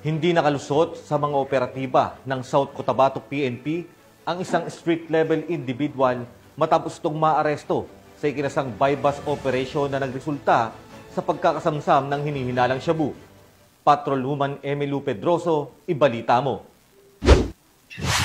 Hindi nakalusot sa mga operatiba ng South Cotabato PNP ang isang street-level individual matapos itong maaresto sa ikinasang buy-bust operation na nagresulta sa pagkakasamsam ng hinihinalang shabu. Patrolwoman Emelu Pedroso, ibalita mo.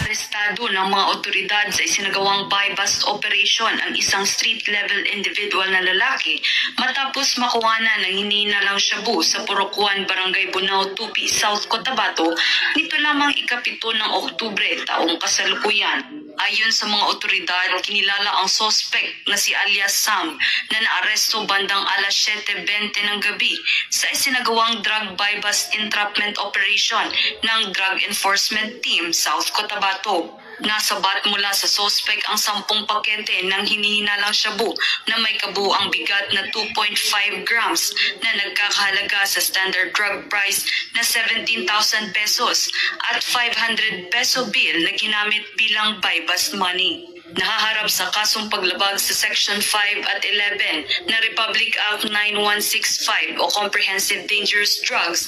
Arestado ng mga otoridad sa isinagawang buy-bust operation ang isang street-level individual na lalaki matapos makuhanan ng hinihinalang shabu sa Purok 1, Barangay Bunao, Tupi, South Cotabato nito lamang ika-7 ng Oktubre taong kasalukuyan. Ayon sa mga otoridad, kinilala ang suspect na si alias Sam na naaresto bandang alas 7:20 ng gabi sa isinagawang drug buy-bust entrapment operation ng Drug Enforcement Team South Cotabato. Nasabat mula sa suspect ang 10 pakete ng hinihinalang shabu na may kabuuang bigat na 2.5 grams na nagkakahalaga sa standard drug price na 17,000 pesos at 500 peso bill na ginamit bilang buy-bust money. Nahaharap sa kasong paglabag sa Section 5 at 11 na Republic Act 9165 o Comprehensive Dangerous Drugs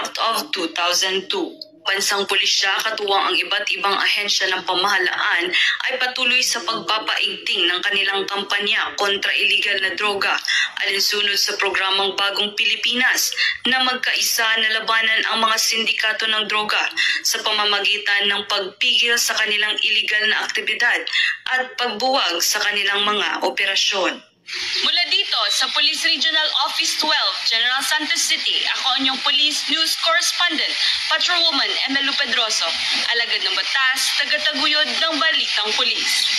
Act of 2002. Bansang pulisya katuwang ang iba't ibang ahensya ng pamahalaan ay patuloy sa pagpapaigting ng kanilang kampanya kontra iligal na droga alinsunod sa programang Bagong Pilipinas na magkaisa na labanan ang mga sindikato ng droga sa pamamagitan ng pagpigil sa kanilang iligal na aktibidad at pagbuwag sa kanilang mga operasyon. Mula dito sa Police Regional Office 12, General Santos City, ako ang inyong Police News Correspondent, Patrolwoman Emelu Pedroso, alagad ng batas, tagataguyod ng Balitang Pulis.